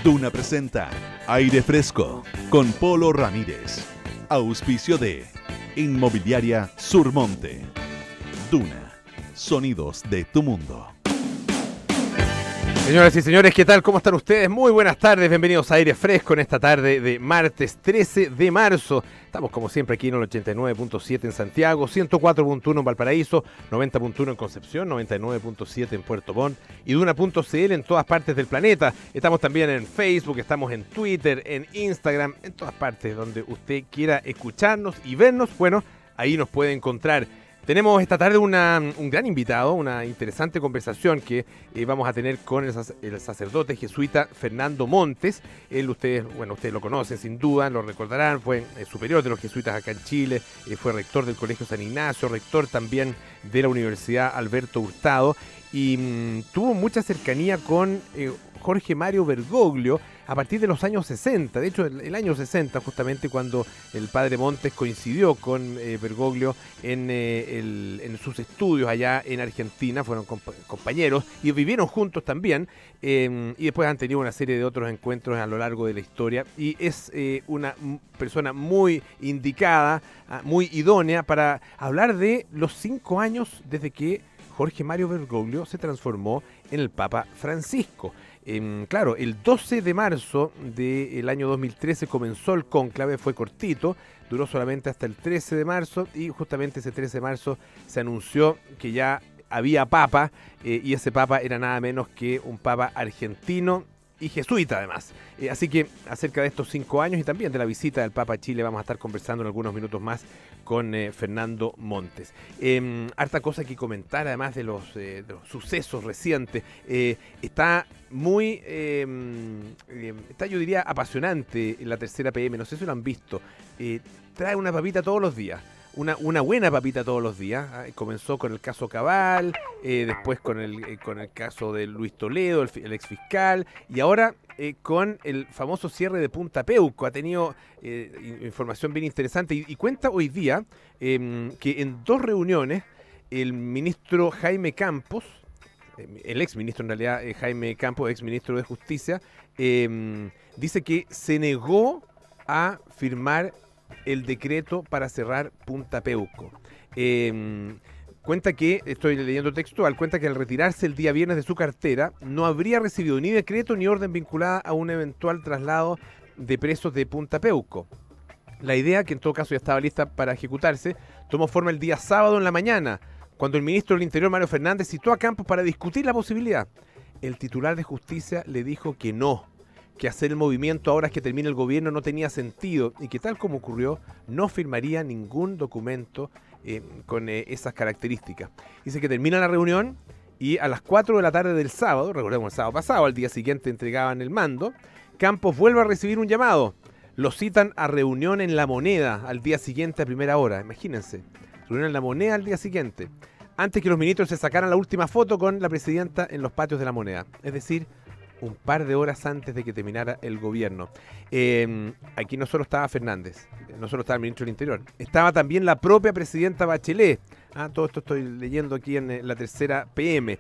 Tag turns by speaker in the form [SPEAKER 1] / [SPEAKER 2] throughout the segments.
[SPEAKER 1] Duna presenta Aire Fresco con Polo Ramírez. Auspicio de Inmobiliaria Surmonte. Duna, sonidos de tu mundo.
[SPEAKER 2] Señoras y señores, ¿qué tal? ¿Cómo están ustedes? Muy buenas tardes, bienvenidos a Aire Fresco en esta tarde de martes 13 de marzo. Estamos como siempre aquí en el 89.7 en Santiago, 104.1 en Valparaíso, 90.1 en Concepción, 99.7 en Puerto Montt y Duna.cl en todas partes del planeta. Estamos también en Facebook, estamos en Twitter, en Instagram, en todas partes donde usted quiera escucharnos y vernos. Bueno, ahí nos puede encontrar. Tenemos esta tarde un gran invitado, una interesante conversación que vamos a tener con el sacerdote jesuita Fernando Montes. Él, ustedes lo conocen sin duda, lo recordarán, fue superior de los jesuitas acá en Chile, fue rector del Colegio San Ignacio, rector también de la Universidad Alberto Hurtado y tuvo mucha cercanía con Jorge Mario Bergoglio a partir de los años 60. De hecho, el año 60, justamente cuando el padre Montes coincidió con Bergoglio en sus estudios allá en Argentina, fueron compañeros y vivieron juntos también, y después han tenido una serie de otros encuentros a lo largo de la historia, y es una persona muy indicada, muy idónea para hablar de los 5 años desde que Jorge Mario Bergoglio se transformó en el Papa Francisco. Claro, el 12 de marzo del año 2013 comenzó el cónclave, fue cortito, duró solamente hasta el 13 de marzo y justamente ese 13 de marzo se anunció que ya había papa y ese papa era nada menos que un papa argentino y jesuita además. Así que acerca de estos 5 años y también de la visita del Papa a Chile vamos a estar conversando en algunos minutos más con Fernando Montes. Harta cosa que comentar además de los sucesos recientes. Está muy, yo diría, apasionante la tercera PM, no sé si lo han visto. Trae una papita todos los días. Una buena papita todos los días. Comenzó con el caso Cabal, después con el caso de Luis Toledo, el exfiscal, y ahora con el famoso cierre de Punta Peuco. Ha tenido información bien interesante y cuenta hoy día que en 2 reuniones el ministro Jaime Campos, el exministro en realidad Jaime Campos, exministro de Justicia, dice que se negó a firmar el decreto para cerrar Punta Peuco. Cuenta que, estoy leyendo textual, cuenta que al retirarse el día viernes de su cartera no habría recibido ni decreto ni orden vinculada a un eventual traslado de presos de Punta Peuco. La idea, que en todo caso ya estaba lista para ejecutarse, tomó forma el día sábado en la mañana, cuando el ministro del Interior, Mario Fernández, citó a Campos para discutir la posibilidad. El titular de Justicia le dijo que no, que hacer el movimiento ahora que termina el gobierno no tenía sentido y que tal como ocurrió no firmaría ningún documento con esas características. Dice que termina la reunión y a las 4 de la tarde del sábado, recordemos el sábado pasado, al día siguiente entregaban el mando, Campos vuelve a recibir un llamado. Lo citan a reunión en La Moneda al día siguiente a primera hora, imagínense, reunión en La Moneda al día siguiente, antes que los ministros se sacaran la última foto con la presidenta en los patios de La Moneda, es decir, un par de horas antes de que terminara el gobierno. Aquí no solo estaba Fernández, no solo estaba el ministro del Interior, estaba también la propia presidenta Bachelet. Todo esto estoy leyendo aquí en la tercera PM,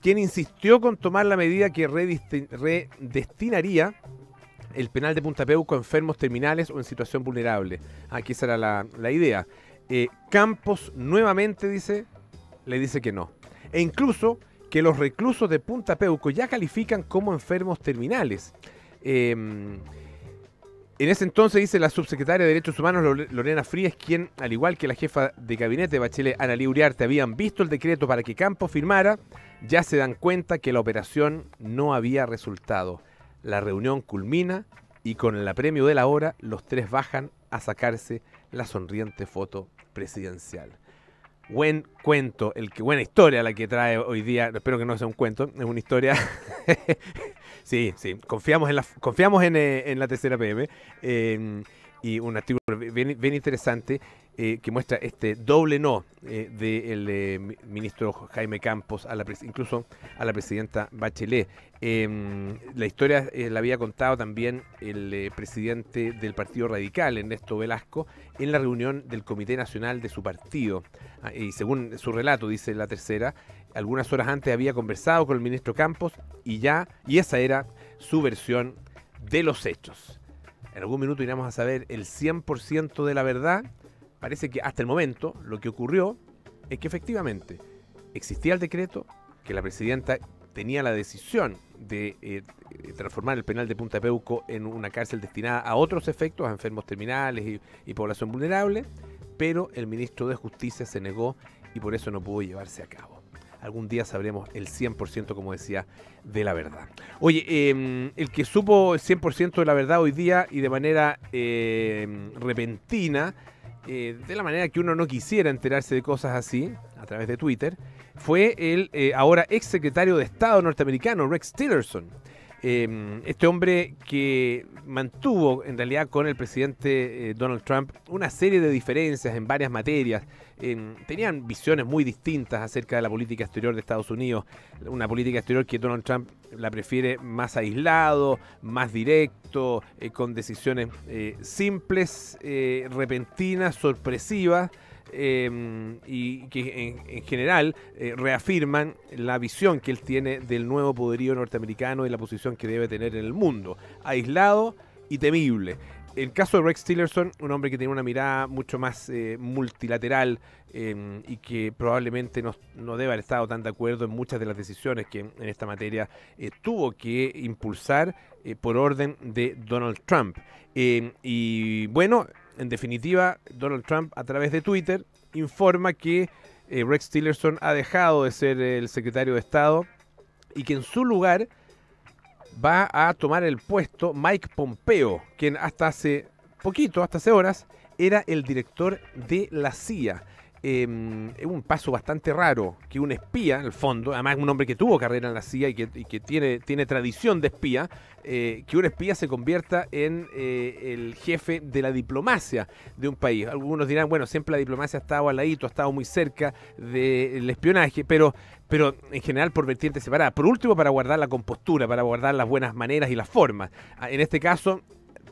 [SPEAKER 2] quien insistió con tomar la medida que redestinaría el penal de Punta Peuco a enfermos terminales o en situación vulnerable. Aquí esa era la idea. Campos nuevamente le dice que no. E incluso que los reclusos de Punta Peuco ya califican como enfermos terminales. En ese entonces, dice la subsecretaria de Derechos Humanos, Lorena Frías, quien, al igual que la jefa de gabinete de Bachelet, Analí Uriarte, habían visto el decreto para que Campos firmara, ya se dan cuenta que la operación no había resultado. La reunión culmina y con el apremio de la hora, los 3 bajan a sacarse la sonriente foto presidencial. Buen cuento, buena historia la que trae hoy día. Espero que no sea un cuento, es una historia. Sí, confiamos en la tercera PM. Y un artículo bien interesante que muestra este doble no del ministro Jaime Campos, incluso a la presidenta Bachelet. La historia la había contado también el presidente del Partido Radical, Ernesto Velasco, en la reunión del Comité Nacional de su partido. Y según su relato, dice la tercera, algunas horas antes había conversado con el ministro Campos y esa era su versión de los hechos. En algún minuto iremos a saber el 100% de la verdad. Parece que hasta el momento lo que ocurrió es que efectivamente existía el decreto, que la presidenta tenía la decisión de transformar el penal de Punta Peuco en una cárcel destinada a otros efectos, a enfermos terminales y población vulnerable, pero el ministro de Justicia se negó y por eso no pudo llevarse a cabo. Algún día sabremos el 100%, como decía, de la verdad. Oye, el que supo el 100% de la verdad hoy día y de manera repentina, de la manera que uno no quisiera enterarse de cosas así, a través de Twitter, fue el ahora ex secretario de Estado norteamericano, Rex Tillerson. Este hombre que mantuvo en realidad con el presidente Donald Trump una serie de diferencias en varias materias. Tenían visiones muy distintas acerca de la política exterior de Estados Unidos, una política exterior que Donald Trump la prefiere más aislado, más directo, con decisiones simples, repentinas, sorpresivas, y que en general reafirman la visión que él tiene del nuevo poderío norteamericano y la posición que debe tener en el mundo, aislado y temible. El caso de Rex Tillerson, un hombre que tiene una mirada mucho más multilateral y que probablemente no debe haber estado tan de acuerdo en muchas de las decisiones que en esta materia tuvo que impulsar por orden de Donald Trump. Y bueno, en definitiva, Donald Trump a través de Twitter informa que Rex Tillerson ha dejado de ser el secretario de Estado y que en su lugar va a tomar el puesto Mike Pompeo, quien hasta hace poquito, hasta hace horas, era el director de la CIA. Es un paso bastante raro que un espía, en el fondo, además un hombre que tuvo carrera en la CIA y que tiene tradición de espía, que un espía se convierta en el jefe de la diplomacia de un país. Algunos dirán, bueno, siempre la diplomacia ha estado al ladito, ha estado muy cerca del espionaje, pero en general por vertientes separadas. Por último, para guardar la compostura, para guardar las buenas maneras y las formas. En este caso,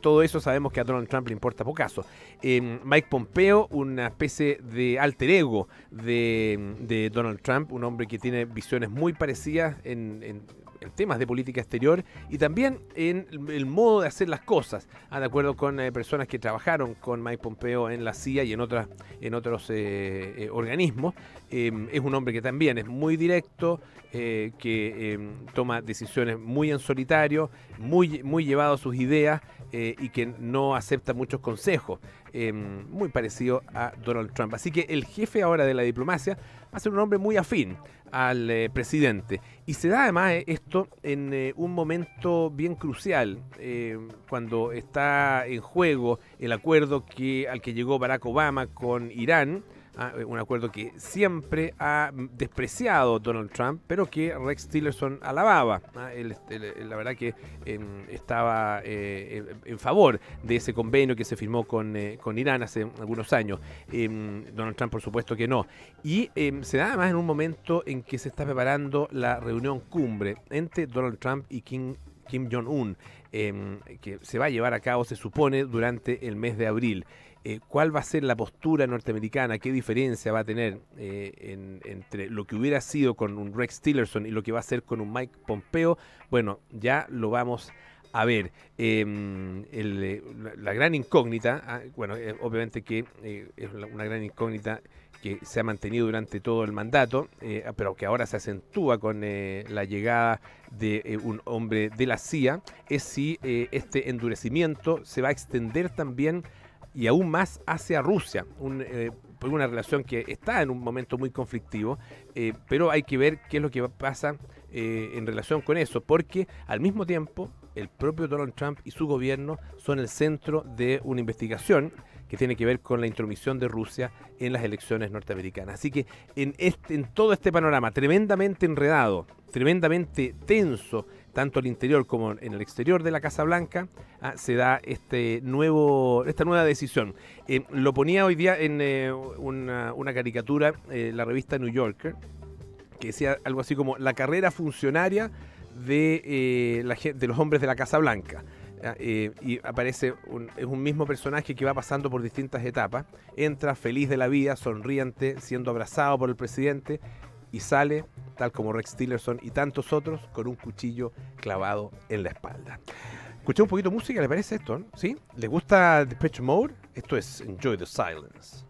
[SPEAKER 2] todo eso sabemos que a Donald Trump le importa pocaso. Mike Pompeo, una especie de alter ego de Donald Trump, un hombre que tiene visiones muy parecidas en temas de política exterior y también en el modo de hacer las cosas, de acuerdo con personas que trabajaron con Mike Pompeo en la CIA y en otros organismos. Es un hombre que también es muy directo, que toma decisiones muy en solitario, muy llevado a sus ideas y que no acepta muchos consejos, muy parecido a Donald Trump. Así que el jefe ahora de la diplomacia va a ser un hombre muy afín al presidente. Y se da además esto en un momento bien crucial, cuando está en juego el acuerdo al que llegó Barack Obama con Irán, un acuerdo que siempre ha despreciado Donald Trump, pero que Rex Tillerson alababa. La verdad que estaba en favor de ese convenio que se firmó con Irán hace algunos años. Donald Trump, por supuesto que no. Y se da además en un momento en que se está preparando la reunión cumbre entre Donald Trump y Kim Jong-un, que se va a llevar a cabo, se supone, durante el mes de abril. ¿Cuál va a ser la postura norteamericana? ¿Qué diferencia va a tener entre lo que hubiera sido con un Rex Tillerson y lo que va a ser con un Mike Pompeo? Bueno, ya lo vamos a ver. La gran incógnita, obviamente que es una gran incógnita que se ha mantenido durante todo el mandato, pero que ahora se acentúa con la llegada de un hombre de la CIA, es si este endurecimiento se va a extender también y aún más hacia Rusia, por una relación que está en un momento muy conflictivo, pero hay que ver qué es lo que pasa en relación con eso, porque al mismo tiempo el propio Donald Trump y su gobierno son el centro de una investigación que tiene que ver con la intromisión de Rusia en las elecciones norteamericanas. Así que en todo este panorama tremendamente enredado, tremendamente tenso, tanto al interior como en el exterior de la Casa Blanca, se da esta nueva decisión. Lo ponía hoy día en una caricatura, la revista New Yorker, que decía algo así como la carrera funcionaria de los hombres de la Casa Blanca. Y aparece es un mismo personaje que va pasando por distintas etapas, entra feliz de la vida, sonriente, siendo abrazado por el presidente, y sale, tal como Rex Tillerson y tantos otros, con un cuchillo clavado en la espalda. Escuché un poquito de música, ¿le parece esto? ¿Sí? ¿Le gusta Depeche Mode? Esto es Enjoy the Silence.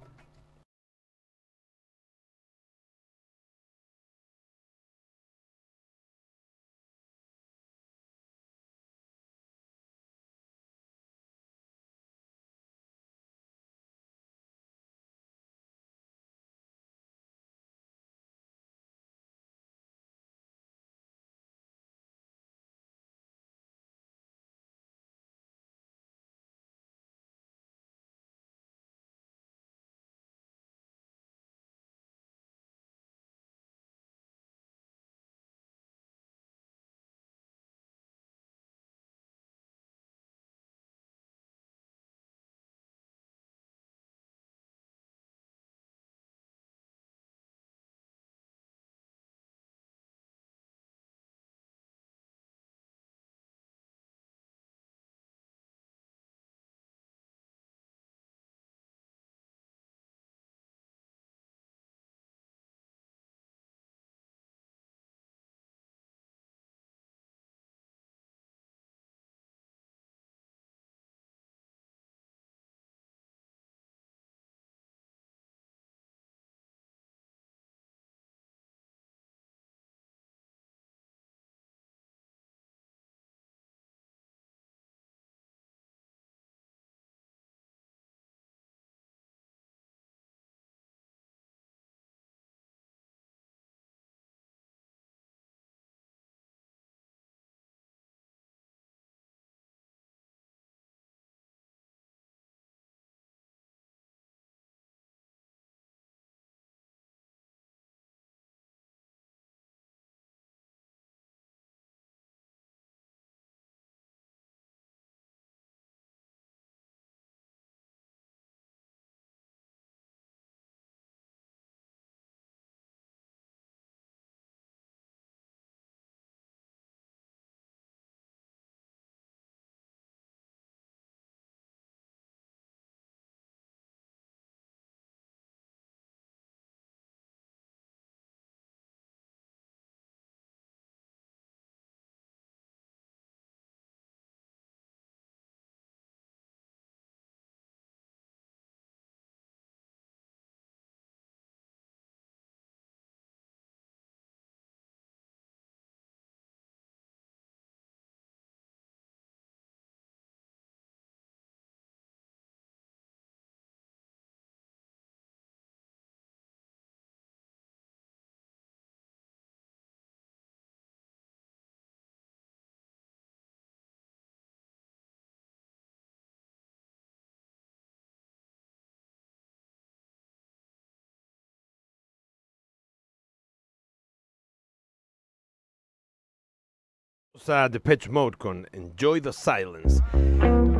[SPEAKER 2] O sea, Depeche Mode con Enjoy the Silence.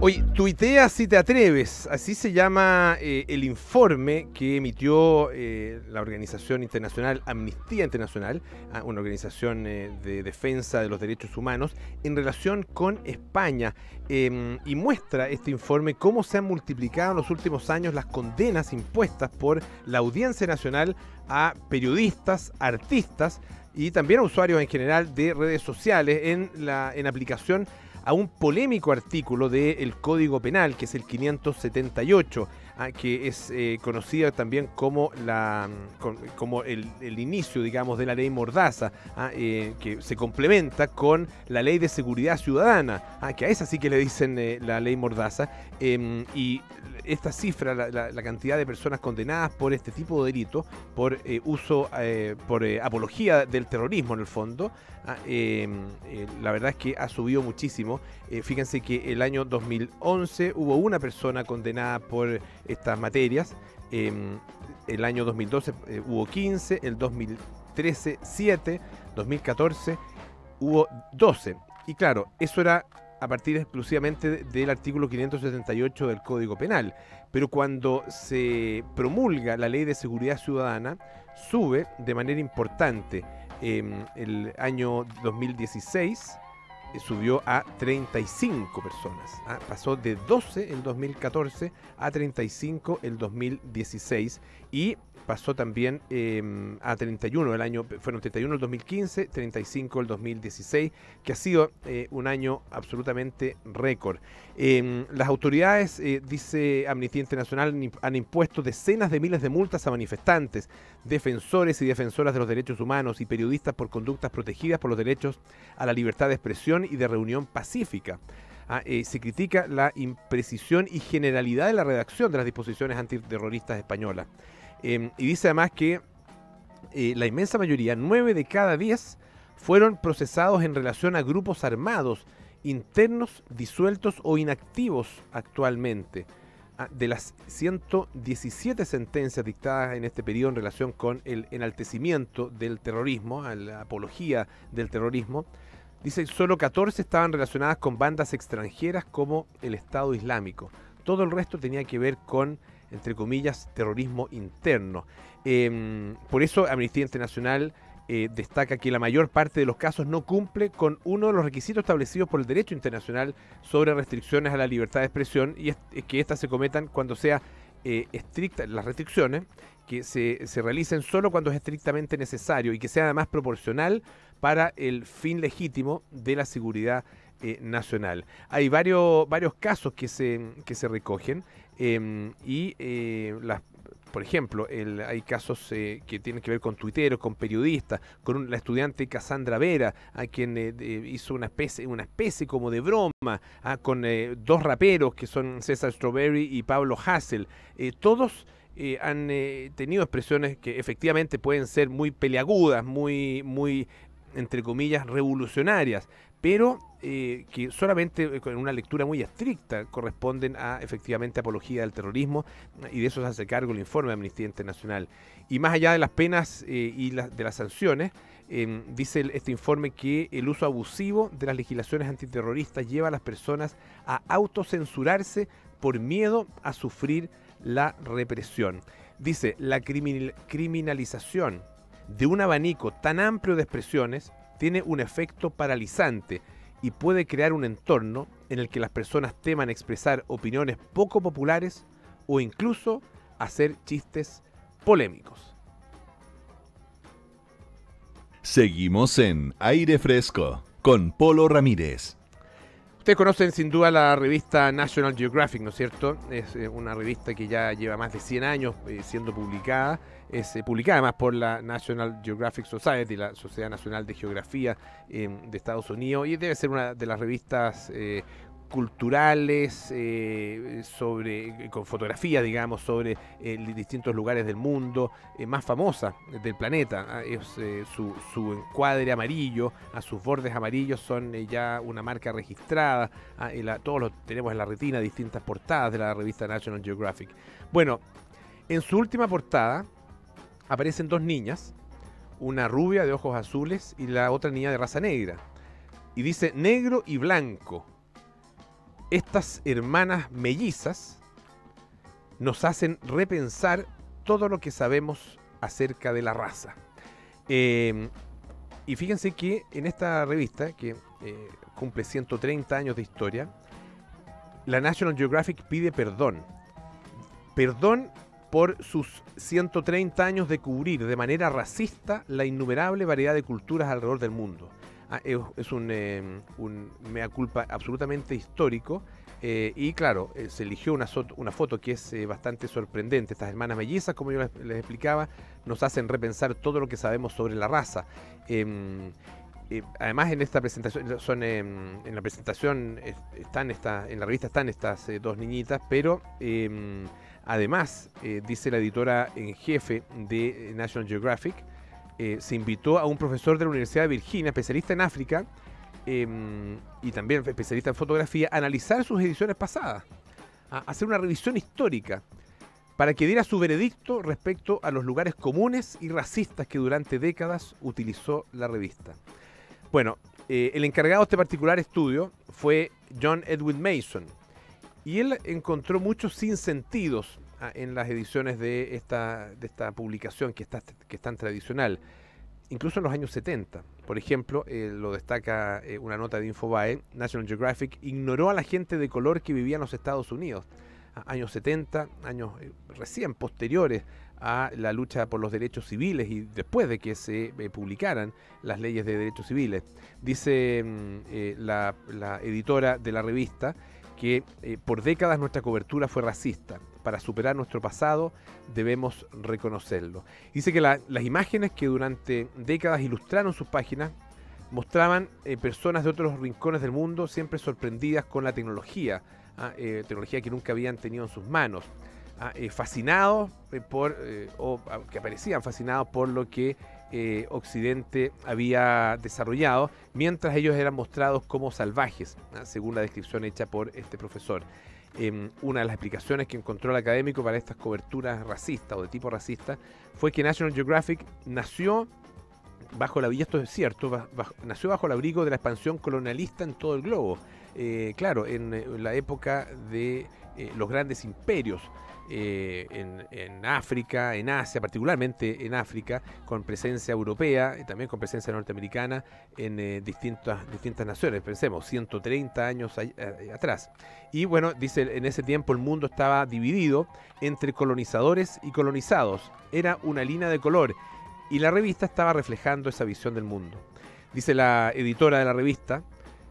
[SPEAKER 2] Oye, tuitea si te atreves, así se llama el informe que emitió la organización internacional Amnistía Internacional, una organización de defensa de los derechos humanos, en relación con España. Y muestra este informe cómo se han multiplicado en los últimos años las condenas impuestas por la Audiencia Nacional a periodistas, artistas y también a usuarios en general de redes sociales en aplicación a un polémico artículo del Código Penal, que es el 578, que es conocido también como, como el inicio, digamos, de la ley Mordaza, que se complementa con la ley de seguridad ciudadana, que a esa sí que le dicen la ley Mordaza, y esta cifra, la cantidad de personas condenadas por este tipo de delito, por apología del terrorismo en el fondo, la verdad es que ha subido muchísimo. Fíjense que el año 2011 hubo una persona condenada por estas materias, el año 2012 hubo 15, el 2013 7, 2014 hubo 12. Y claro, eso era a partir exclusivamente del artículo 578 del Código Penal. Pero cuando se promulga la Ley de Seguridad Ciudadana, sube de manera importante. El año 2016 subió a 35 personas. Pasó de 12 en 2014 a 35 en 2016. Y pasó también a 31 fueron 31 el 2015, 35 el 2016, que ha sido un año absolutamente récord. Las autoridades, dice Amnistía Internacional, han impuesto decenas de miles de multas a manifestantes, defensores y defensoras de los derechos humanos y periodistas por conductas protegidas por los derechos a la libertad de expresión y de reunión pacífica. Se critica la imprecisión y generalidad de la redacción de las disposiciones antiterroristas españolas. Y dice además que la inmensa mayoría, 9 de cada 10, fueron procesados en relación a grupos armados, internos, disueltos o inactivos actualmente. De las 117 sentencias dictadas en este periodo en relación con el enaltecimiento del terrorismo, la apología del terrorismo, dice que solo 14 estaban relacionadas con bandas extranjeras como el Estado Islámico. Todo el resto tenía que ver con, entre comillas, terrorismo interno. Por eso Amnistía Internacional destaca que la mayor parte de los casos no cumple con uno de los requisitos establecidos por el derecho internacional sobre restricciones a la libertad de expresión, y es que éstas se cometan cuando sea estricta, las restricciones que se realicen solo cuando es estrictamente necesario y que sea además proporcional para el fin legítimo de la seguridad nacional. Hay varios casos que se recogen por ejemplo, hay casos que tienen que ver con tuiteros, con periodistas, con la estudiante Cassandra Vera, a quien hizo una especie como de broma, con 2 raperos que son César Strawberry y Pablo Hassel. Todos han tenido expresiones que efectivamente pueden ser muy peliagudas, muy entre comillas, revolucionarias, pero que solamente con una lectura muy estricta corresponden a efectivamente apología del terrorismo, y de eso se hace cargo el informe de Amnistía Internacional. Y más allá de las penas y de las sanciones, dice este informe que el uso abusivo de las legislaciones antiterroristas lleva a las personas a autocensurarse por miedo a sufrir la represión. Dice, la criminalización de un abanico tan amplio de expresiones tiene un efecto paralizante y puede crear un entorno en el que las personas teman expresar opiniones poco populares o incluso hacer chistes polémicos.
[SPEAKER 1] Seguimos en Aire Fresco con Polo Ramírez.
[SPEAKER 2] Ustedes conocen sin duda la revista National Geographic, ¿no es cierto? Es una revista que ya lleva más de 100 años siendo publicada. Es publicada además por la National Geographic Society, la Sociedad Nacional de Geografía de Estados Unidos, y debe ser una de las revistas culturales con fotografía, digamos, sobre distintos lugares del mundo, más famosa del planeta. Su encuadre amarillo, a sus bordes amarillos son ya una marca registrada. Todos tenemos en la retina distintas portadas de la revista National Geographic. Bueno, en su última portada aparecen 2 niñas, una rubia de ojos azules y la otra niña de raza negra. Y dice negro y blanco. Estas hermanas mellizas nos hacen repensar todo lo que sabemos acerca de la raza. Y fíjense que en esta revista, que cumple 130 años de historia, la National Geographic pide perdón. Perdón por sus 130 años de cubrir de manera racista la innumerable variedad de culturas alrededor del mundo. Es un mea culpa absolutamente histórico, y claro, se eligió una foto que es bastante sorprendente. Estas hermanas mellizas, como yo les explicaba, nos hacen repensar todo lo que sabemos sobre la raza. Además, en esta presentación, en la presentación en la revista están estas 2 niñitas, pero además, dice la editora en jefe de National Geographic, se invitó a un profesor de la Universidad de Virginia, especialista en África, y también especialista en fotografía, a analizar sus ediciones pasadas, a hacer una revisión histórica, para que diera su veredicto respecto a los lugares comunes y racistas que durante décadas utilizó la revista. Bueno, el encargado de este particular estudio fue John Edwin Mason, y él encontró muchos sinsentidos en las ediciones de esta publicación que es tan tradicional, incluso en los años 70. Por ejemplo, lo destaca una nota de Infobae, National Geographic ignoró a la gente de color que vivía en los Estados Unidos. Años 70, años recién posteriores a la lucha por los derechos civiles y después de que se publicaran las leyes de derechos civiles. Dice la editora de la revista que por décadas nuestra cobertura fue racista. Para superar nuestro pasado debemos reconocerlo. Dice que las imágenes que durante décadas ilustraron sus páginas mostraban personas de otros rincones del mundo siempre sorprendidas con la tecnología, tecnología que nunca habían tenido en sus manos, fascinados que aparecían fascinados por lo que Occidente había desarrollado, mientras ellos eran mostrados como salvajes, según la descripción hecha por este profesor. Una de las explicaciones que encontró el académico para estas coberturas racistas o de tipo racista fue que National Geographic nació bajo y esto es cierto, nació bajo el abrigo de la expansión colonialista en todo el globo. Claro, en la época de los grandes imperios, en África, en Asia, particularmente en África, con presencia europea y también con presencia norteamericana en distintas naciones. Pensemos, 130 años atrás. Y bueno, dice, en ese tiempo el mundo estaba dividido entre colonizadores y colonizados. Era una línea de color y la revista estaba reflejando esa visión del mundo. Dice la editora de la revista,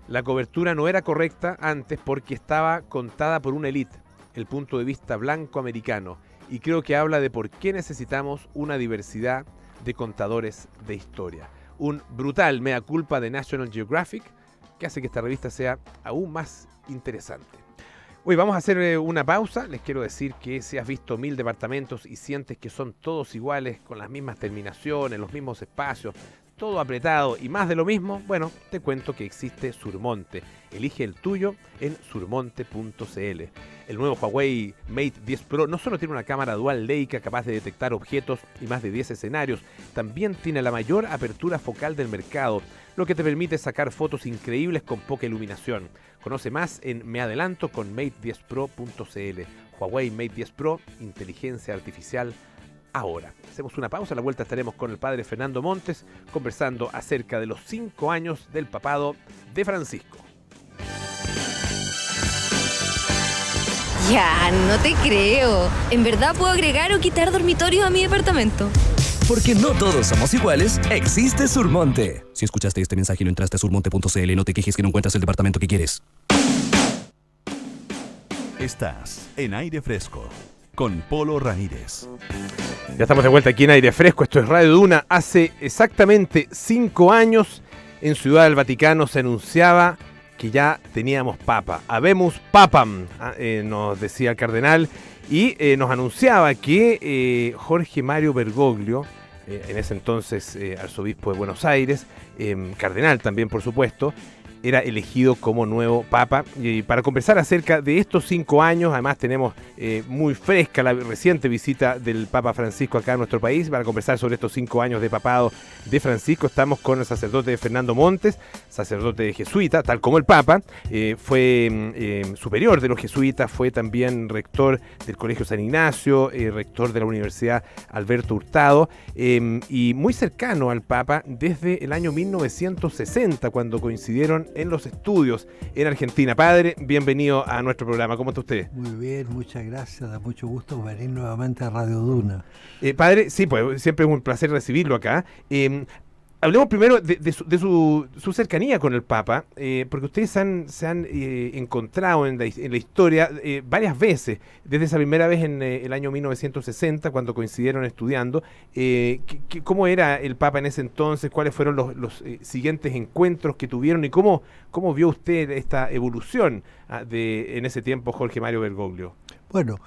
[SPEAKER 2] la cobertura no era correcta antes porque estaba contada por una élite, el punto de vista blanco americano, y creo que habla de por qué necesitamos una diversidad de contadores de historia. Un brutal mea culpa de National Geographic que hace que esta revista sea aún más interesante. Hoy vamos a hacer una pausa. Les quiero decir que si has visto 1000 departamentos y sientes que son todos iguales, con las mismas terminaciones, los mismos espacios, todo apretado y más de lo mismo, bueno, te cuento que existe Surmonte. Elige el tuyo en surmonte.cl. El nuevo Huawei Mate 10 Pro no solo tiene una cámara dual Leica capaz de detectar objetos y más de 10 escenarios, también tiene la mayor apertura focal del mercado, lo que te permite sacar fotos increíbles con poca iluminación. Conoce más en meadelanto.con mate10pro.cl. Huawei Mate 10 Pro, inteligencia artificial ahora. Hacemos una pausa, a la vuelta estaremos con el padre Fernando Montes conversando acerca de los 5 años del papado de Francisco.
[SPEAKER 3] Ya, no te creo. ¿En verdad puedo agregar o quitar dormitorios a mi departamento?
[SPEAKER 4] Porque no todos somos iguales, existe Surmonte. Si escuchaste este mensaje y no entraste a surmonte.cl, no te quejes que no encuentras el departamento que quieres.
[SPEAKER 1] Estás en Aire Fresco con Polo Ramírez.
[SPEAKER 2] Ya estamos de vuelta aquí en Aire Fresco, esto es Radio Duna. Hace exactamente 5 años en Ciudad del Vaticano se anunciaba que ya teníamos papa. Habemus papam, nos decía el cardenal, y nos anunciaba que Jorge Mario Bergoglio, en ese entonces arzobispo de Buenos Aires, cardenal también por supuesto, era elegido como nuevo papa. Y para conversar acerca de estos 5 años, además tenemos muy fresca la reciente visita del Papa Francisco acá en nuestro país. Para conversar sobre estos 5 años de papado de Francisco, estamos con el sacerdote Fernando Montes, sacerdote jesuita, tal como el Papa. Fue superior de los jesuitas, fue también rector del Colegio San Ignacio, rector de la Universidad Alberto Hurtado, y muy cercano al Papa desde el año 1960, cuando coincidieron en los estudios en Argentina. Padre, bienvenido a nuestro programa. ¿Cómo está usted?
[SPEAKER 5] Muy bien, muchas gracias. Da mucho gusto venir nuevamente a Radio Duna.
[SPEAKER 2] Padre, sí, pues siempre es un placer recibirlo acá. Hablemos primero de su cercanía con el Papa, porque ustedes se han encontrado en la historia varias veces, desde esa primera vez en el año 1960, cuando coincidieron estudiando. ¿Cómo era el Papa en ese entonces? ¿Cuáles fueron los siguientes encuentros que tuvieron? ¿Y cómo vio usted esta evolución en ese tiempo Jorge Mario Bergoglio?
[SPEAKER 5] Bueno,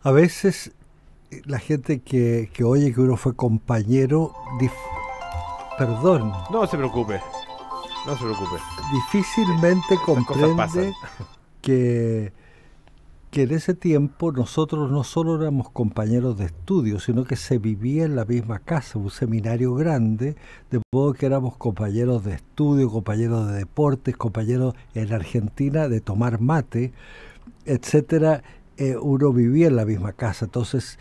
[SPEAKER 5] a veces la gente que oye que uno fue compañero... Perdón.
[SPEAKER 2] No se preocupe.
[SPEAKER 5] Difícilmente comprende que en ese tiempo nosotros no solo éramos compañeros de estudio, sino que se vivía en la misma casa, un seminario grande, de modo que éramos compañeros de estudio, compañeros de deportes, compañeros en Argentina de tomar mate, etcétera. Uno vivía en la misma casa, entonces...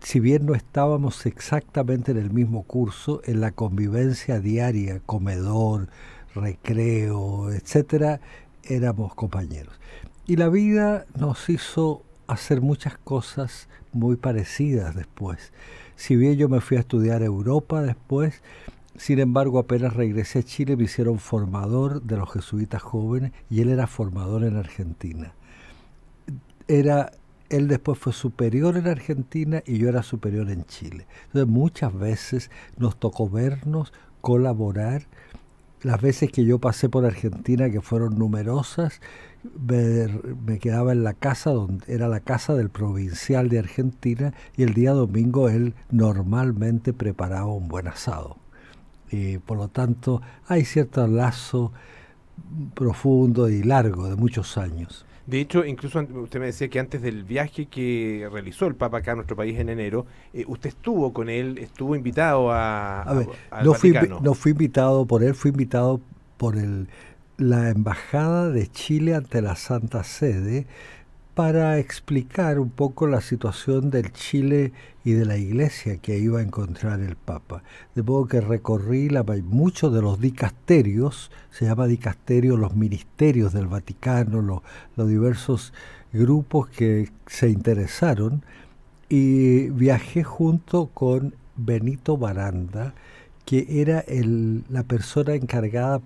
[SPEAKER 5] Si bien no estábamos exactamente en el mismo curso, en la convivencia diaria, comedor, recreo, etcétera, éramos compañeros. Y la vida nos hizo hacer muchas cosas muy parecidas después. Si bien yo me fui a estudiar a Europa después, sin embargo apenas regresé a Chile me hicieron formador de los jesuitas jóvenes y él era formador en Argentina. Él después fue superior en Argentina y yo era superior en Chile. Entonces muchas veces nos tocó vernos, colaborar. Las veces que yo pasé por Argentina, que fueron numerosas, me quedaba en la casa, donde era la casa del provincial de Argentina, y el día domingo él normalmente preparaba un buen asado. Y por lo tanto hay cierto lazo profundo y largo de muchos años.
[SPEAKER 2] De hecho, incluso usted me decía que antes del viaje que realizó el Papa acá a nuestro país en enero, usted estuvo con él, estuvo invitado al Vaticano.
[SPEAKER 5] No fui invitado por él, fui invitado por la Embajada de Chile ante la Santa Sede para explicar un poco la situación del Chile y de la Iglesia que iba a encontrar el Papa. De modo que recorrí muchos de los dicasterios, se llama dicasterio, los ministerios del Vaticano, los diversos grupos que se interesaron, y viajé junto con Benito Baranda, que era la persona encargada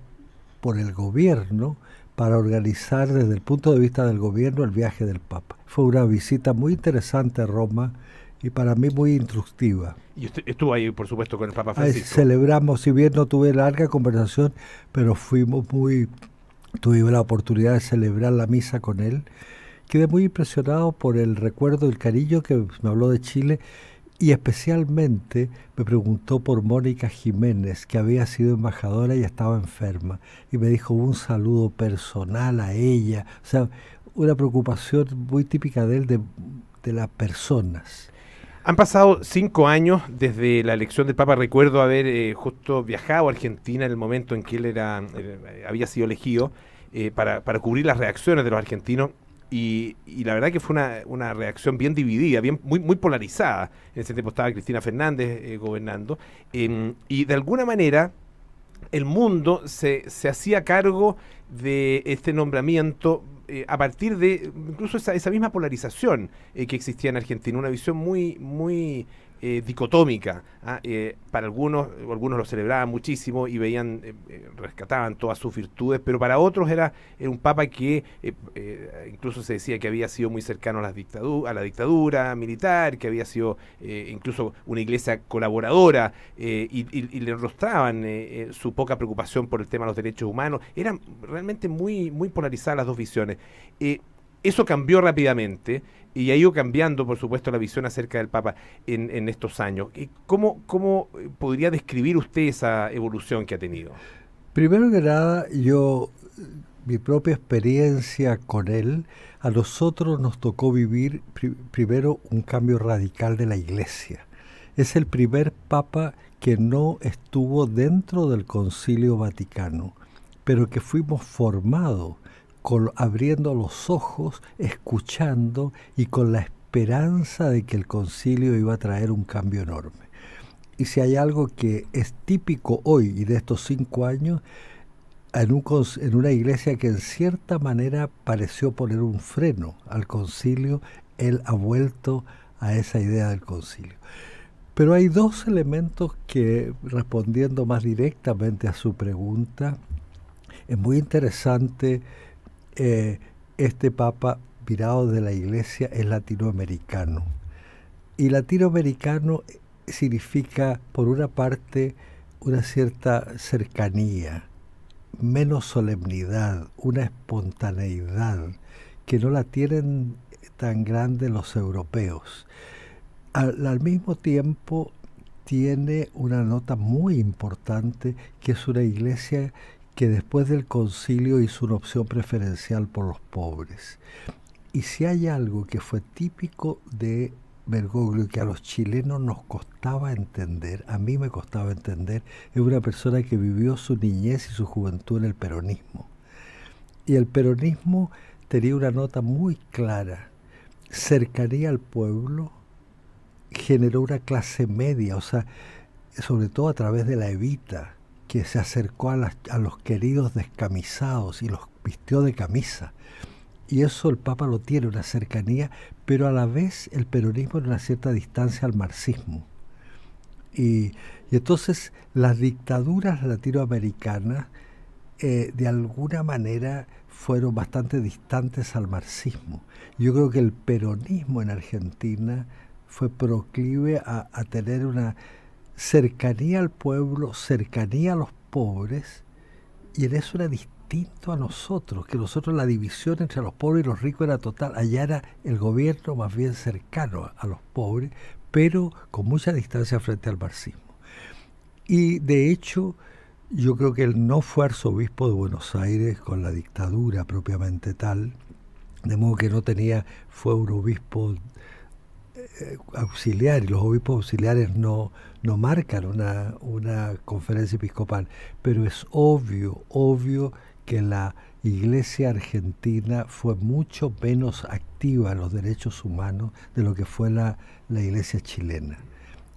[SPEAKER 5] por el gobierno para organizar desde el punto de vista del gobierno el viaje del Papa. Fue una visita muy interesante a Roma y para mí muy instructiva.
[SPEAKER 2] Y usted estuvo ahí, por supuesto, con el Papa Francisco.
[SPEAKER 5] Celebramos, si bien no tuve larga conversación, pero tuve la oportunidad de celebrar la misa con él. Quedé muy impresionado por el recuerdo, el cariño que me habló de Chile, y especialmente me preguntó por Mónica Jiménez, que había sido embajadora y estaba enferma, y me dijo un saludo personal a ella, o sea, una preocupación muy típica de él, de las personas.
[SPEAKER 2] Han pasado 5 años desde la elección del Papa. Recuerdo haber justo viajado a Argentina en el momento en que él había sido elegido para cubrir las reacciones de los argentinos. Y la verdad que fue una reacción bien dividida, muy polarizada. En ese tiempo estaba Cristina Fernández gobernando. Y de alguna manera el mundo se hacía cargo de este nombramiento a partir de incluso esa misma polarización que existía en Argentina. Una visión muy dicotómica. Para algunos lo celebraban muchísimo y veían, rescataban todas sus virtudes, pero para otros era un papa que incluso se decía que había sido muy cercano a la dictadura militar, que había sido incluso una iglesia colaboradora, y le rostraban su poca preocupación por el tema de los derechos humanos. Eran realmente muy polarizadas las dos visiones. Eso cambió rápidamente y ha ido cambiando, por supuesto, la visión acerca del Papa en estos años. ¿Cómo podría describir usted esa evolución que ha tenido?
[SPEAKER 5] Primero que nada, mi propia experiencia con él, a nosotros nos tocó vivir primero un cambio radical de la Iglesia. Es el primer Papa que no estuvo dentro del Concilio Vaticano, pero que fuimos formados abriendo los ojos, escuchando y con la esperanza de que el concilio iba a traer un cambio enorme. Y si hay algo que es típico hoy y de estos 5 años, en una iglesia que en cierta manera pareció poner un freno al concilio, él ha vuelto a esa idea del concilio. Pero hay 2 elementos que, respondiendo más directamente a su pregunta, es muy interesante. Este Papa, mirado de la Iglesia, es latinoamericano. Y latinoamericano significa, por una parte, una cierta cercanía, menos solemnidad, una espontaneidad que no la tienen tan grande los europeos. Al mismo tiempo, tiene una nota muy importante, que es una iglesia que después del concilio hizo una opción preferencial por los pobres. Y si hay algo que fue típico de Bergoglio, que a los chilenos nos costaba entender, a mí me costaba entender, es una persona que vivió su niñez y su juventud en el peronismo. Y el peronismo tenía una nota muy clara, cercanía al pueblo, generó una clase media, o sea, sobre todo a través de la Evita, que se acercó a los queridos descamisados y los vistió de camisa. Y eso el Papa lo tiene, una cercanía, pero a la vez el peronismo en una cierta distancia al marxismo. Y entonces las dictaduras latinoamericanas de alguna manera fueron bastante distantes al marxismo. Yo creo que el peronismo en Argentina fue proclive a tener una cercanía al pueblo, cercanía a los pobres, y en eso era distinto a nosotros, que nosotros la división entre los pobres y los ricos era total. Allá era el gobierno más bien cercano a los pobres, pero con mucha distancia frente al marxismo. Y de hecho, yo creo que él no fue arzobispo de Buenos Aires con la dictadura propiamente tal, de modo que no fue un obispo auxiliar, y los obispos auxiliares no marcan una conferencia episcopal, pero es obvio que la Iglesia argentina fue mucho menos activa en los derechos humanos de lo que fue la Iglesia chilena.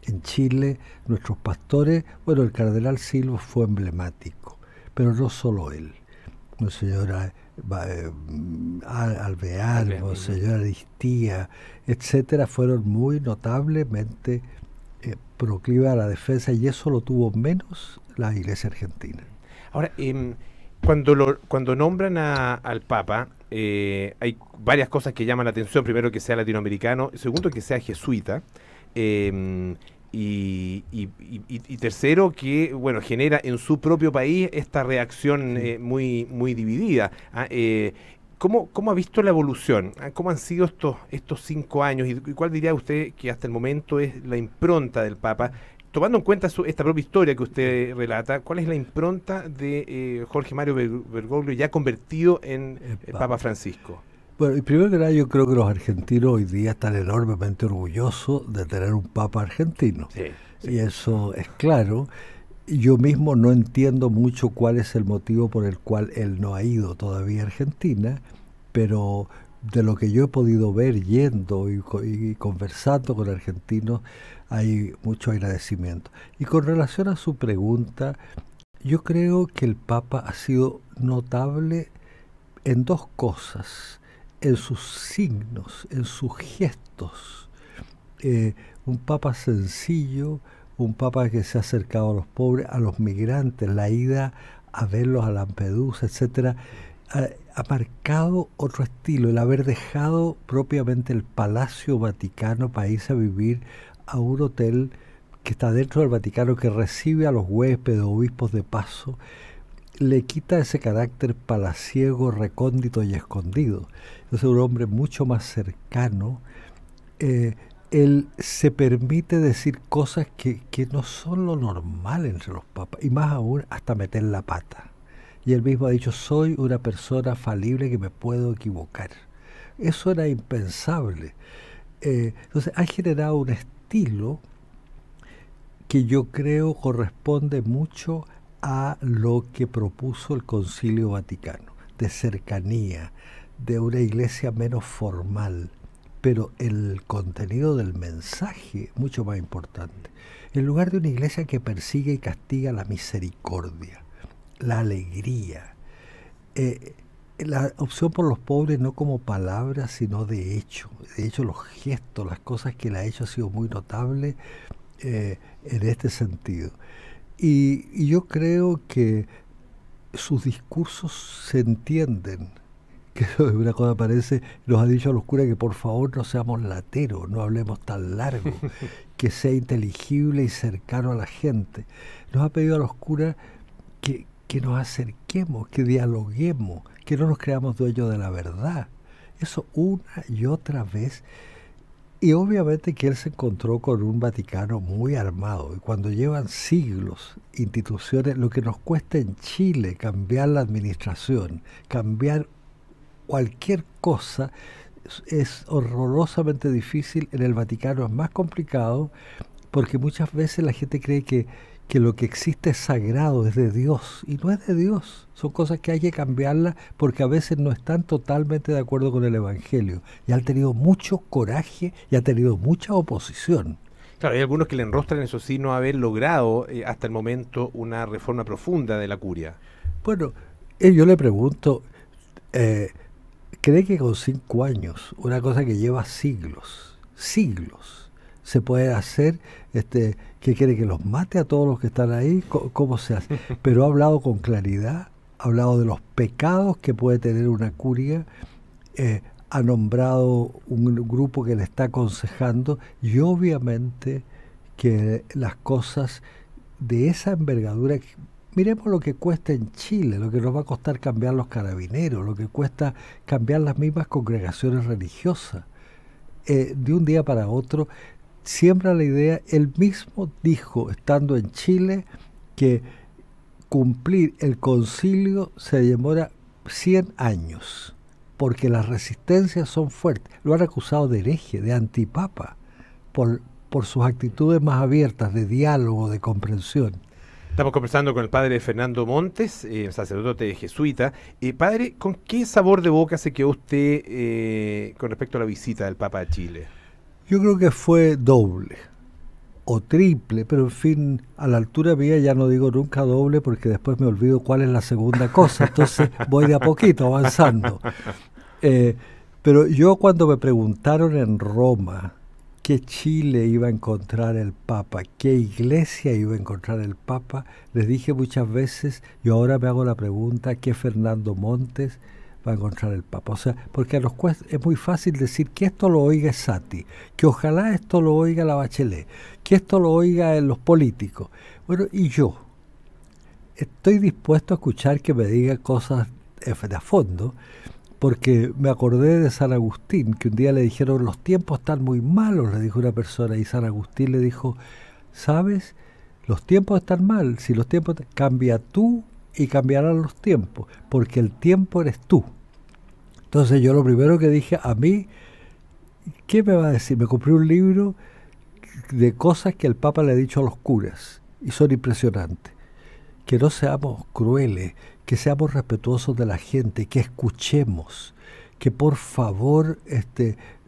[SPEAKER 5] En Chile, nuestros pastores, bueno, el cardenal Silva fue emblemático, pero no solo él. Monseñor Alvear, Monseñor Aristía, etcétera, fueron muy notablemente proclive a la defensa, y eso lo tuvo menos la Iglesia argentina.
[SPEAKER 2] Ahora, cuando nombran al Papa, hay varias cosas que llaman la atención. Primero, que sea latinoamericano. Segundo, que sea jesuita. Y tercero, que bueno, genera en su propio país esta reacción muy dividida. ¿Cómo ha visto la evolución? ¿Cómo han sido estos 5 años? ¿Y cuál diría usted que hasta el momento es la impronta del Papa? Tomando en cuenta esta propia historia que usted relata, ¿cuál es la impronta de Jorge Mario Bergoglio, ya convertido en el Papa Francisco?
[SPEAKER 5] Bueno, y primero que nada, yo creo que los argentinos hoy día están enormemente orgullosos de tener un Papa argentino.
[SPEAKER 2] Sí.
[SPEAKER 5] Y eso es claro. Yo mismo no entiendo mucho cuál es el motivo por el cual él no ha ido todavía a Argentina, pero de lo que yo he podido ver yendo y conversando con argentinos, hay mucho agradecimiento. Y con relación a su pregunta, yo creo que el Papa ha sido notable en 2 cosas: en sus signos, en sus gestos. Un Papa sencillo, un Papa que se ha acercado a los pobres, a los migrantes, la ida a verlos a Lampedusa, etcétera, ha marcado otro estilo, el haber dejado propiamente el Palacio Vaticano para irse a vivir a un hotel que está dentro del Vaticano, que recibe a los huéspedes, obispos de paso, le quita ese carácter palaciego, recóndito y escondido. Entonces, un hombre mucho más cercano. Él se permite decir cosas que no son lo normal entre los papas, y más aún hasta meter la pata. Y él mismo ha dicho: soy una persona falible, que me puedo equivocar. Eso era impensable. Entonces ha generado un estilo que yo creo corresponde mucho a lo que propuso el Concilio Vaticano, de cercanía, de una iglesia menos formal, pero el contenido del mensaje mucho más importante. En lugar de una iglesia que persigue y castiga, la misericordia, la alegría, la opción por los pobres no como palabras, sino de hecho. De hecho, los gestos, las cosas que él ha hecho ha sido muy notable en este sentido. Y yo creo que sus discursos se entienden, que una cosa parece, nos ha dicho a los curas que por favor no seamos lateros, no hablemos tan largo, que sea inteligible y cercano a la gente. Nos ha pedido a los curas que nos acerquemos, que dialoguemos, que no nos creamos dueños de la verdad. Eso una y otra vez. Y obviamente que él se encontró con un Vaticano muy armado, y cuando llevan siglos instituciones, lo que nos cuesta en Chile cambiar la administración, cambiar cualquier cosa, es horrorosamente difícil. En el Vaticano es más complicado, porque muchas veces la gente cree que lo que existe es sagrado, es de Dios, y no es de Dios. Son cosas que hay que cambiarlas porque a veces no están totalmente de acuerdo con el Evangelio. Y han tenido mucho coraje y ha tenido mucha oposición.
[SPEAKER 2] Claro, hay algunos que le enrostran, eso sí, no haber logrado hasta el momento una reforma profunda de la curia.
[SPEAKER 5] Bueno, yo le pregunto, cree que con 5 años, una cosa que lleva siglos, se puede hacer, que quiere que los mate a todos los que están ahí, ¿cómo se hace? Pero ha hablado con claridad, ha hablado de los pecados que puede tener una curia, ha nombrado un grupo que le está aconsejando, y obviamente que las cosas de esa envergadura, miremos lo que cuesta en Chile, lo que nos va a costar cambiar los carabineros, lo que cuesta cambiar las mismas congregaciones religiosas. De un día para otro, siembra la idea, él mismo dijo, estando en Chile, que cumplir el concilio se demora 100 años, porque las resistencias son fuertes. Lo han acusado de hereje, de antipapa, por sus actitudes más abiertas, de diálogo, de comprensión.
[SPEAKER 2] Estamos conversando con el padre Fernando Montes, sacerdote jesuita. Padre, ¿con qué sabor de boca se quedó usted con respecto a la visita del Papa a Chile?
[SPEAKER 5] Yo creo que fue doble o triple, pero en fin, a la altura mía ya no digo nunca doble porque después me olvido cuál es la segunda cosa, entonces voy de a poquito avanzando. Pero yo cuando me preguntaron en Roma qué Chile iba a encontrar el Papa, qué iglesia iba a encontrar el Papa, les dije muchas veces, yo ahora me hago la pregunta, ¿qué Fernando Montes va a encontrar el Papa? O sea, porque a los es muy fácil decir que esto lo oiga Sati, que ojalá esto lo oiga la Bachelet, que esto lo oiga los políticos. Bueno, y yo estoy dispuesto a escuchar que me diga cosas de a fondo, porque me acordé de San Agustín, que un día le dijeron, los tiempos están muy malos, le dijo una persona, y San Agustín le dijo, ¿sabes? Los tiempos están mal, si los tiempos cambia tú y cambiarán los tiempos, porque el tiempo eres tú. Entonces yo lo primero que dije, a mí, ¿qué me va a decir? Me compré un libro de cosas que el Papa le ha dicho a los curas, y son impresionantes. Que no seamos crueles, que seamos respetuosos de la gente, que escuchemos, que por favor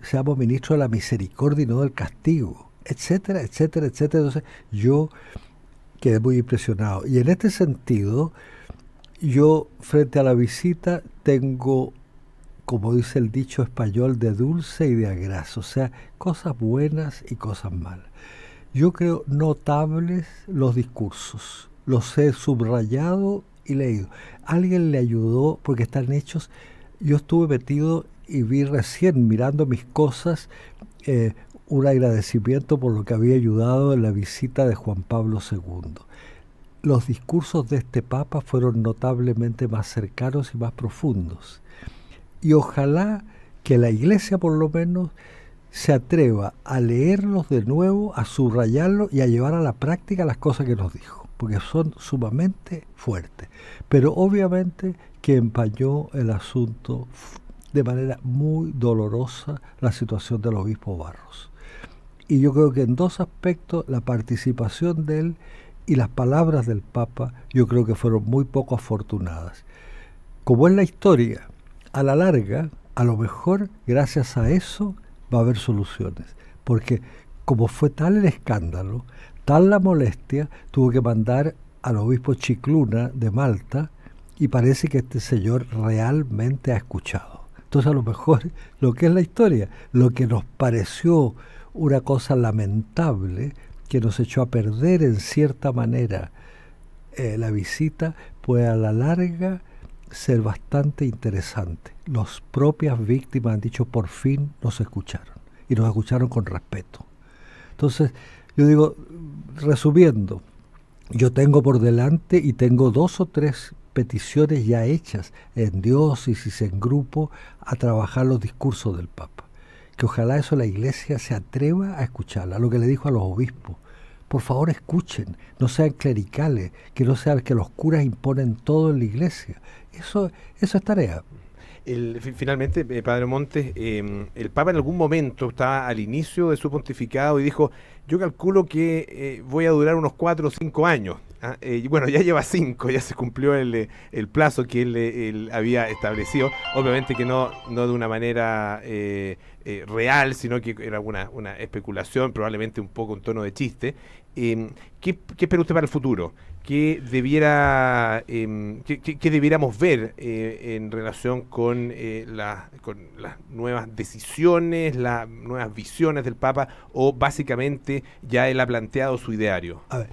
[SPEAKER 5] seamos ministros de la misericordia y no del castigo, etcétera, etcétera, etcétera. Entonces yo quedé muy impresionado. Y en este sentido, yo frente a la visita tengo, como dice el dicho español, de dulce y de agraz, o sea, cosas buenas y cosas malas. Yo creo notables los discursos, los he subrayado y leído. Alguien le ayudó, porque están hechos, yo estuve metido y vi recién, mirando mis cosas, un agradecimiento por lo que había ayudado en la visita de Juan Pablo II. Los discursos de este Papa fueron notablemente más cercanos y más profundos. Y ojalá que la Iglesia por lo menos se atreva a leerlos de nuevo, a subrayarlos y a llevar a la práctica las cosas que nos dijo, porque son sumamente fuertes. Pero obviamente que empañó el asunto de manera muy dolorosa la situación del obispo Barros. Y yo creo que en dos aspectos, la participación de él y las palabras del Papa, yo creo que fueron muy poco afortunadas. Como es la historia, a la larga, a lo mejor, gracias a eso, va a haber soluciones. Porque como fue tal el escándalo, tal la molestia, tuvo que mandar al obispo Chicluna de Malta, y parece que este señor realmente ha escuchado. Entonces a lo mejor lo que es la historia, lo que nos pareció una cosa lamentable, que nos echó a perder en cierta manera la visita, puede a la larga ser bastante interesante. Las propias víctimas han dicho, por fin nos escucharon, y nos escucharon con respeto. Entonces, yo digo, resumiendo, yo tengo por delante y tengo 2 o 3 peticiones ya hechas en diócesis, en grupo, a trabajar los discursos del Papa. Que ojalá eso la Iglesia se atreva a escucharla. Lo que le dijo a los obispos, por favor escuchen, no sean clericales, que no sean que los curas imponen todo en la Iglesia. Eso es tarea.
[SPEAKER 2] Finalmente, Padre Montes, el Papa en algún momento estaba al inicio de su pontificado y dijo, yo calculo que voy a durar unos 4 o 5 años. Bueno, ya lleva 5, ya se cumplió el plazo que él había establecido. Obviamente que no de una manera real, sino que era una especulación, probablemente un poco en tono de chiste. ¿Qué espera usted para el futuro? que debiéramos ver en relación con las nuevas decisiones, las nuevas visiones del Papa, o básicamente ya él ha planteado su ideario?
[SPEAKER 5] A ver,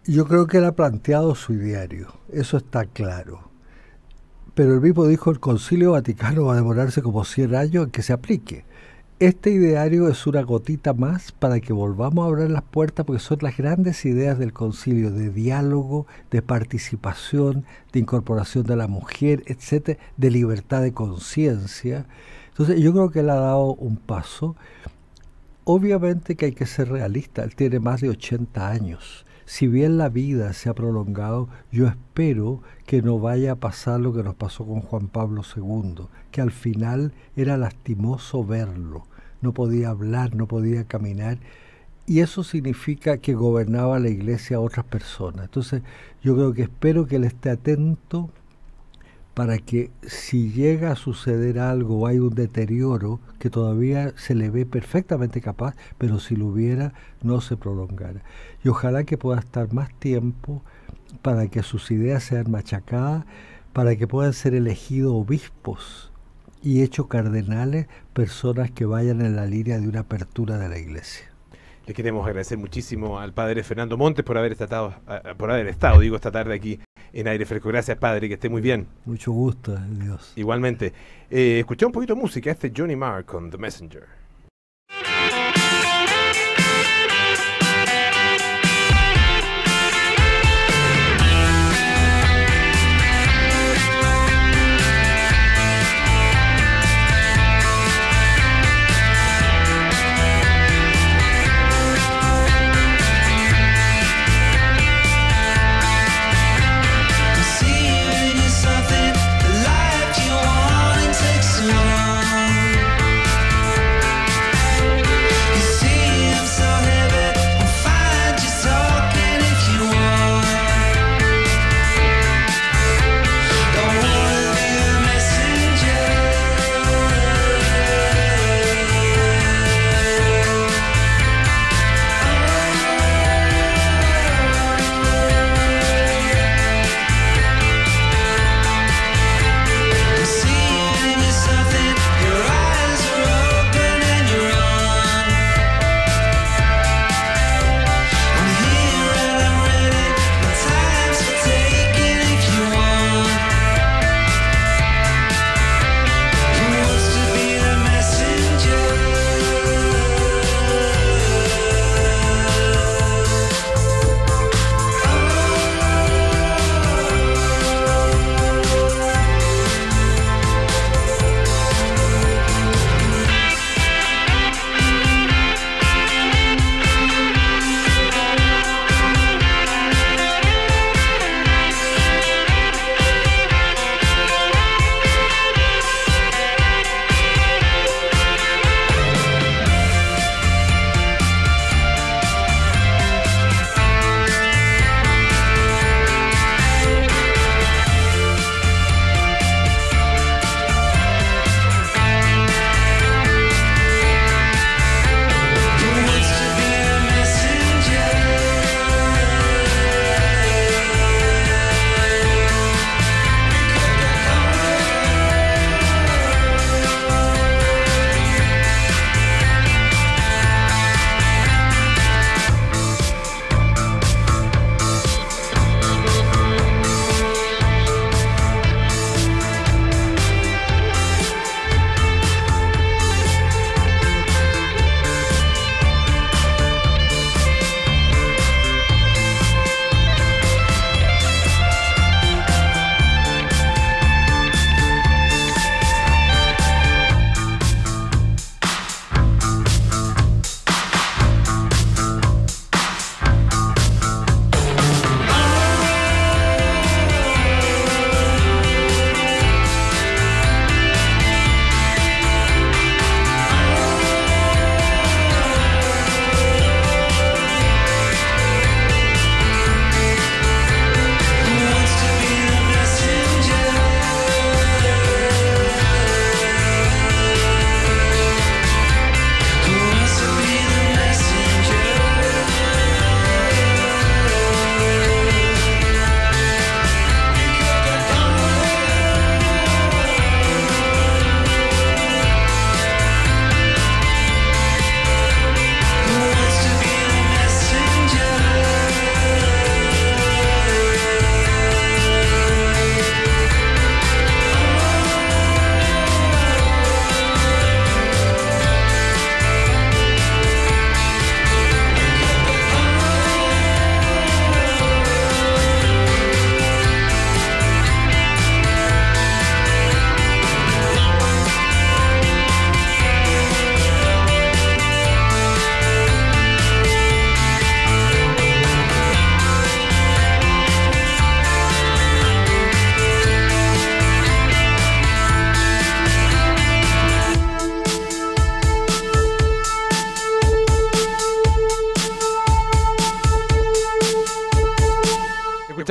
[SPEAKER 5] yo creo que él ha planteado su ideario, eso está claro. Pero el mismo dijo, el Concilio Vaticano va a demorarse como 100 años en que se aplique. Este ideario es una gotita más para que volvamos a abrir las puertas, porque son las grandes ideas del concilio, de diálogo, de participación, de incorporación de la mujer, etcétera, de libertad de conciencia. Entonces yo creo que él ha dado un paso. Obviamente que hay que ser realista, él tiene más de 80 años. Si bien la vida se ha prolongado, yo espero que no vaya a pasar lo que nos pasó con Juan Pablo II, que al final era lastimoso verlo. No podía hablar, no podía caminar, y eso significa que gobernaba la iglesia a otras personas. Entonces yo creo que espero que él esté atento para que si llega a suceder algo o hay un deterioro, que todavía se le ve perfectamente capaz, pero si lo hubiera, no se prolongara. Y ojalá que pueda estar más tiempo para que sus ideas sean machacadas, para que puedan ser elegidos obispos y hechos cardenales, personas que vayan en la línea de una apertura de la iglesia.
[SPEAKER 2] Le queremos agradecer muchísimo al padre Fernando Montes por haber estado esta tarde aquí en Aire Fresco. Gracias, padre, que esté muy bien.
[SPEAKER 5] Mucho gusto, Dios.
[SPEAKER 2] Igualmente. Escuché un poquito de música, Johnny Marr con The Messenger.
[SPEAKER 6] Something, the life you want and takes so long.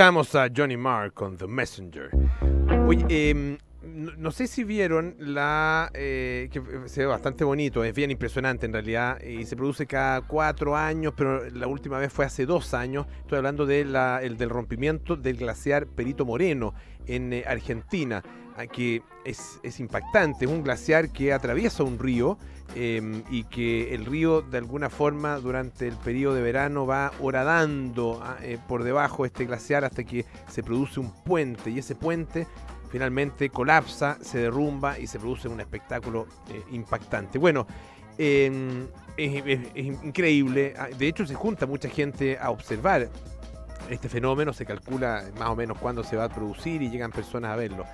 [SPEAKER 2] Escuchamos a Johnny Marr con The Messenger. Oye, no sé si vieron que se ve bastante bonito, es bien impresionante en realidad, y se produce cada 4 años, pero la última vez fue hace 2 años. Estoy hablando del rompimiento del glaciar Perito Moreno en Argentina, que es impactante. Es un glaciar que atraviesa un río y que el río de alguna forma durante el periodo de verano va horadando por debajo de este glaciar hasta que se produce un puente, y ese puente finalmente colapsa, se derrumba y se produce un espectáculo impactante. Bueno, es increíble. De hecho, se junta mucha gente a observar este fenómeno. Se calcula más o menos cuándo se va a producir y llegan personas a verlo.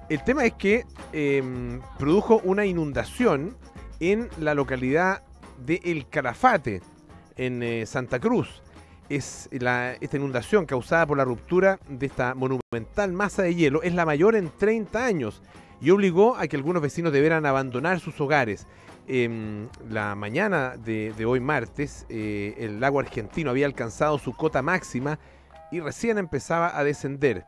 [SPEAKER 2] El tema es que produjo una inundación en la localidad de El Calafate, en Santa Cruz. Esta inundación causada por la ruptura de esta monumental masa de hielo es la mayor en 30 años y obligó a que algunos vecinos debieran abandonar sus hogares. La mañana de hoy martes, el lago argentino había alcanzado su cota máxima y recién empezaba a descender.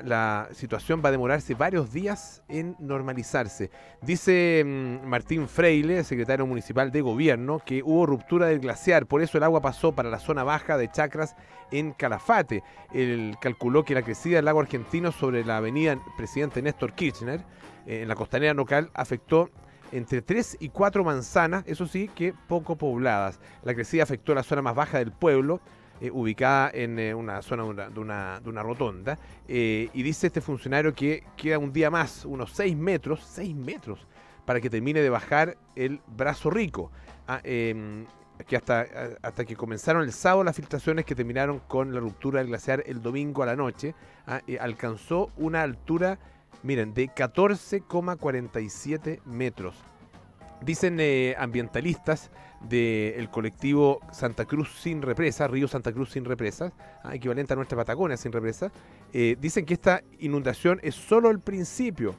[SPEAKER 2] La situación va a demorarse varios días en normalizarse. Dice Martín Freile, secretario municipal de gobierno, que hubo ruptura del glaciar, por eso el agua pasó para la zona baja de Chacras en Calafate. Él calculó que la crecida del lago argentino sobre la avenida Presidente Néstor Kirchner, en la costanera local, afectó entre 3 y 4 manzanas, eso sí, que poco pobladas. La crecida afectó la zona más baja del pueblo, ubicada en una zona de una rotonda, y dice este funcionario que queda un día más, unos 6 metros, para que termine de bajar el Brazo Rico, que hasta que comenzaron el sábado las filtraciones que terminaron con la ruptura del glaciar el domingo a la noche, alcanzó una altura, miren, de 14,47 metros. Dicen ambientalistas del colectivo Santa Cruz Sin Represa, Río Santa Cruz Sin Represas, equivalente a nuestra Patagonia Sin Represa, dicen que esta inundación es solo el principio,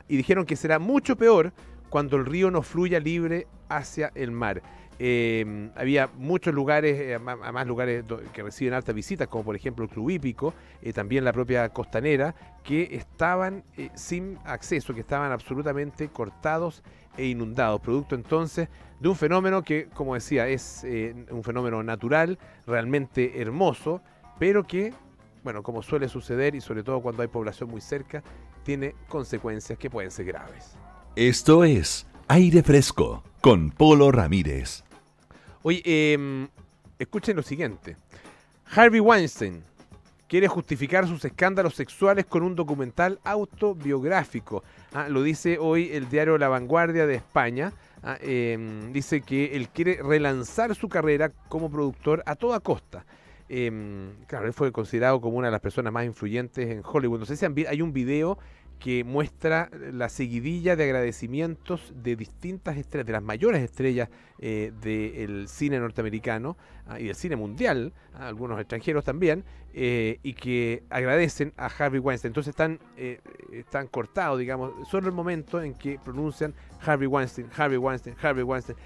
[SPEAKER 2] y dijeron que será mucho peor cuando el río no fluya libre hacia el mar. Había muchos lugares, además lugares que reciben altas visitas, como por ejemplo el Club Hípico, también la propia costanera, que estaban sin acceso, que estaban absolutamente cortados e inundados, producto entonces de un fenómeno que, como decía, es un fenómeno natural, realmente hermoso, pero que, bueno, como suele suceder y sobre todo cuando hay población muy cerca, tiene consecuencias que pueden ser graves.
[SPEAKER 1] Esto es Aire Fresco con Polo Ramírez.
[SPEAKER 2] Oye, escuchen lo siguiente. Harvey Weinstein quiere justificar sus escándalos sexuales con un documental autobiográfico. Lo dice hoy el diario La Vanguardia de España. Dice que él quiere relanzar su carrera como productor a toda costa. Claro, él fue considerado como una de las personas más influyentes en Hollywood. No sé si hay un video que muestra la seguidilla de agradecimientos de distintas estrellas, de las mayores estrellas del cine norteamericano y del cine mundial, algunos extranjeros también, y que agradecen a Harvey Weinstein. Entonces están cortados, digamos, solo el momento en que pronuncian Harvey Weinstein, Harvey Weinstein, Harvey Weinstein.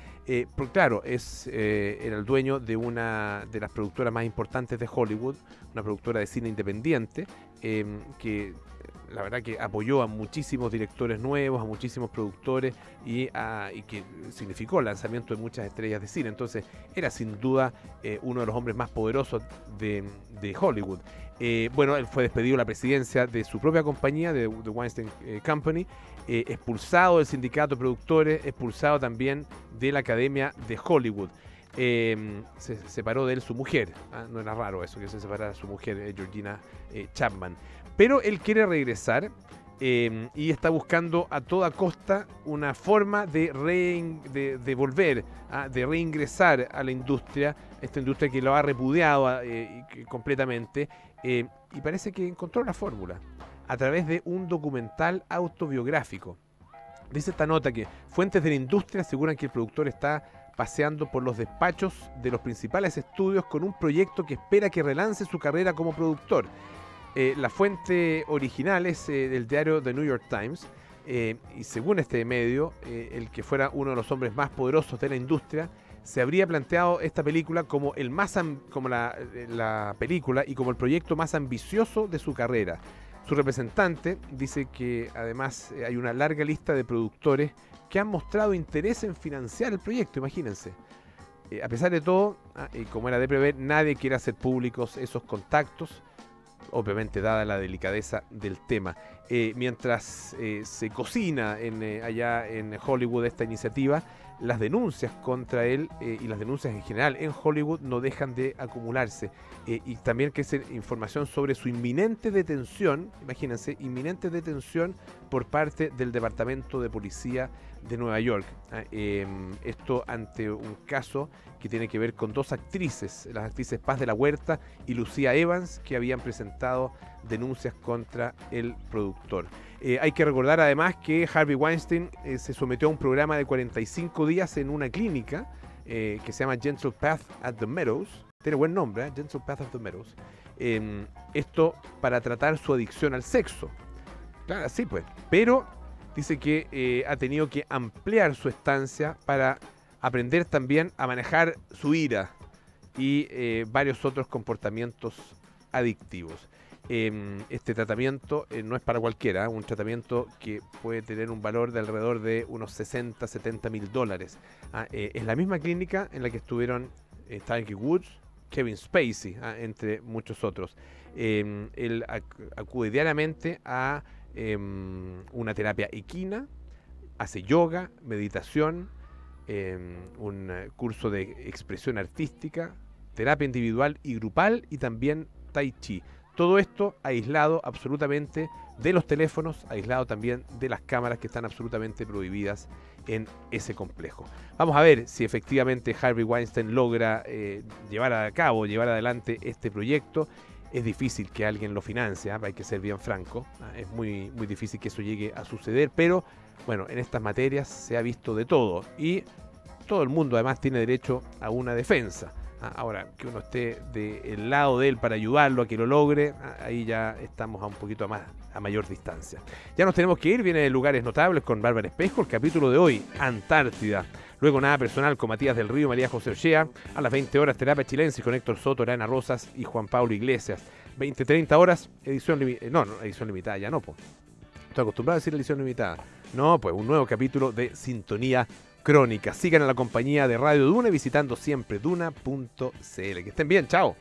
[SPEAKER 2] Porque claro, era el dueño de una de las productoras más importantes de Hollywood, una productora de cine independiente, que la verdad que apoyó a muchísimos directores nuevos, a muchísimos productores y que significó el lanzamiento de muchas estrellas de cine. Entonces era sin duda uno de los hombres más poderosos de Hollywood. Bueno, él fue despedido de la presidencia de su propia compañía, de The Weinstein Company, expulsado del sindicato de productores, expulsado también de la Academia de Hollywood. Se separó de él su mujer, no era raro eso, que se separara su mujer, Georgina Chapman. Pero él quiere regresar y está buscando a toda costa una forma de volver, de reingresar a la industria, esta industria que lo ha repudiado completamente, y parece que encontró la fórmula a través de un documental autobiográfico. Dice esta nota que fuentes de la industria aseguran que el productor está paseando por los despachos de los principales estudios con un proyecto que espera que relance su carrera como productor. La fuente original es del diario The New York Times, y según este medio, el que fuera uno de los hombres más poderosos de la industria se habría planteado esta película como como la película y como el proyecto más ambicioso de su carrera. Su representante dice que además hay una larga lista de productores que han mostrado interés en financiar el proyecto, imagínense. A pesar de todo, como era de prever, nadie quiere hacer públicos esos contactos, obviamente dada la delicadeza del tema. Mientras se cocina allá en Hollywood esta iniciativa, las denuncias contra él y las denuncias en general en Hollywood no dejan de acumularse. Y también que es información sobre su inminente detención, imagínense, inminente detención por parte del Departamento de Policía de Nueva York. Esto ante un caso que tiene que ver con dos actrices, las actrices Paz de la Huerta y Lucía Evans, que habían presentado denuncias contra el productor. Hay que recordar además que Harvey Weinstein se sometió a un programa de 45 días en una clínica que se llama Gentle Path at the Meadows. Tiene buen nombre, Gentle Path at the Meadows. Esto para tratar su adicción al sexo. Claro, sí pues. Pero dice que ha tenido que ampliar su estancia para aprender también a manejar su ira y varios otros comportamientos adictivos. Este tratamiento no es para cualquiera, un tratamiento que puede tener un valor de alrededor de unos 60, 70 mil dólares. Es la misma clínica en la que estuvieron Tiger Woods, Kevin Spacey, entre muchos otros. Él acude diariamente a una terapia equina, hace yoga, meditación, un curso de expresión artística, terapia individual y grupal y también tai chi. Todo esto aislado absolutamente de los teléfonos, aislado también de las cámaras que están absolutamente prohibidas en ese complejo. Vamos a ver si efectivamente Harvey Weinstein logra llevar adelante este proyecto. Es difícil que alguien lo financie, hay que ser bien franco. Es muy, muy difícil que eso llegue a suceder, pero bueno, en estas materias se ha visto de todo y todo el mundo además tiene derecho a una defensa. Ahora, que uno esté del lado de él para ayudarlo a que lo logre, ahí ya estamos a un poquito a mayor distancia. Ya nos tenemos que ir, viene de Lugares Notables con Bárbara Espejo, el capítulo de hoy, Antártida. Luego Nada Personal con Matías del Río, María José Ochea. A las 20 horas, Terapia Chilensis con Héctor Soto, Arana Rosas y Juan Pablo Iglesias. 20-30 horas, edición limitada, ya no, pues. Estoy acostumbrado a decir edición limitada. No, pues un nuevo capítulo de Sintonía Crónica. Sigan a la compañía de Radio Duna visitando siempre duna.cl. Que estén bien, chao.